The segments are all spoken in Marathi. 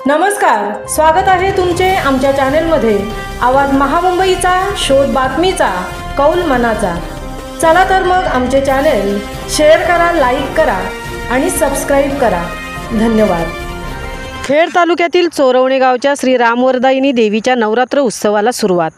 नमस्कार, स्वागत आहे तुमचे आमच्या चॅनेलमध्ये। आवाज महामुंबईचा, शोध बातमीचा, कौल मनाचा। चला तर मग आमचे चॅनेल शेअर करा, लाईक करा आणि सबस्क्राइब करा। धन्यवाद। खेड तालुक्यातील चोरवणे गावच्या श्री रामवरदायिनी देवीच्या नवरात्र उत्सवाला सुरुवात।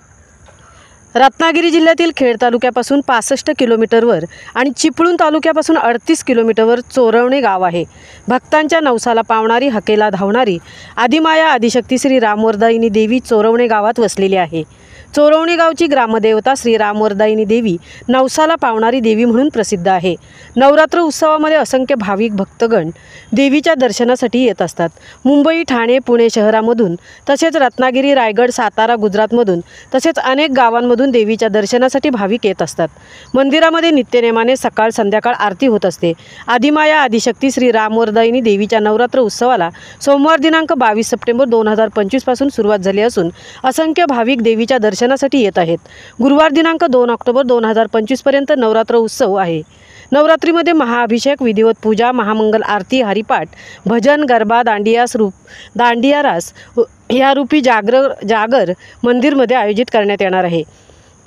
रत्नागिरी जिल्ह्यातील खेड तालुक्यापासून 65 किलोमीटरवर आणि चिपळूण तालुक्यापासून 38 किलोमीटरवर चोरवणे गाव आहे। भक्तांच्या नवसाला पावणारी, हकेला धावणारी आदिमाया आदिशक्ती श्री रामवरदायिनी देवी चोरवणे गावात वसलेली आहे। चोरवणे गावची ग्रामदेवता श्री रामवरदायिनी देवी नवसाला पावणारी देवी म्हणून प्रसिद्ध आहे। नवरात्र उत्सवामध्ये असंख्य भाविक भक्तगण देवीच्या दर्शनासाठी येत असतात। मुंबई, ठाणे, पुणे शहरामधून तसेच रत्नागिरी, रायगड, सातारा, गुजरातमधून तसेच अनेक गावांमधून देवीच्या दर्शनासाठी भाविक येत असतात। मंदिरामध्ये नित्यनेमाने सकाळ संध्याकाळ आरती होत असते। आदिमाया आदिशक्ती श्री रामवरदायिनी देवीच्या नवरात्र उत्सवाला सोमवार दिनांक 22 सप्टेंबर 2025 पासून सुरुवात झाली असून असंख्य भाविक देवीच्या दर्शनासाठी येत आहेत। गुरुवार दिनांक 2 ऑक्टोबर 2025 पर्यंत नवरात्र उत्सव आहे। नवरात्रीमध्ये महाअभिषेक, विधिवत पूजा, महामंगल आरती, हरिपाठ, भजन, गरबा, दांडिया रास या रूपी जागर मंदिरमध्ये आयोजित करण्यात येणार आहे।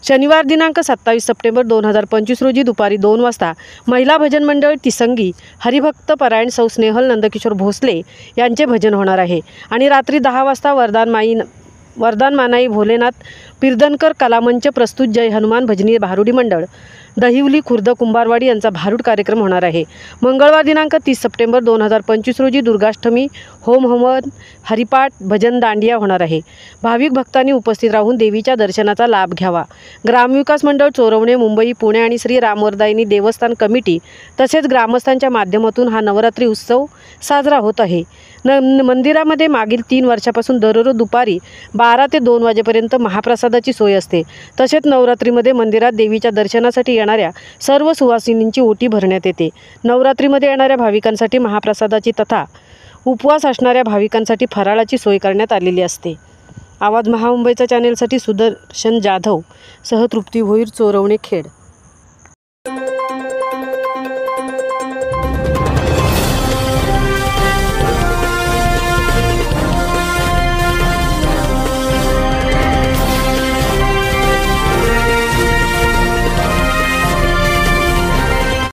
शनिवार दिनांक 27 सप्टेंबर 2025 रोजी दुपारी 2 वाजता महिला भजन मंडळ तिसंगी हरिभक्त परायण सौ स्नेहल नंदकिशोर भोसले यांचे भजन होणार आहे आणि रात्री 10 वाजता वरदान मानाई भोलेनाथ पिरदनकर कलामंच प्रस्तुत जय हनुमान भजनी भारुडी मंडळ दहिवली खुर्द कुंभारवाडी यांचा भारूड कार्यक्रम होणार आहे। मंगळवार दिनांक 30 सप्टेंबर 2025 रोजी दुर्गाष्टमी होम हवन, हरिपाठ, भजन, दांडिया होणार आहे। भाविक भक्तांनी उपस्थित राहून देवीच्या दर्शनाचा लाभ घ्यावा। ग्रामविकास मंडळ चोरवणे, मुंबई, पुणे आणि श्री रामवरदायिनी देवस्थान कमिटी तसेच ग्रामस्थांच्या माध्यमातून हा नवरात्री उत्सव साजरा होत आहे। मंदिरामध्ये मागील 3 वर्षापासून दररोज दुपारी 12 ते 2 वाजेपर्यंत महाप्रसादाची सोय असते। तसेच नवरात्रीमध्ये मंदिरात देवीच्या दर्शनासाठी येणाऱ्या सर्व सुवासिनींची ओटी भरण्यात येते। नवरात्रीमध्ये येणाऱ्या भाविकांसाठी महाप्रसादाची तथा उपवास असणाऱ्या भाविकांसाठी फराळाची सोय करण्यात आलेली असते। आवाज महामुंबईच्या चॅनेलसाठी सुदर्शन जाधव सह तृप्ती भोईर, चोरवणे, खेड।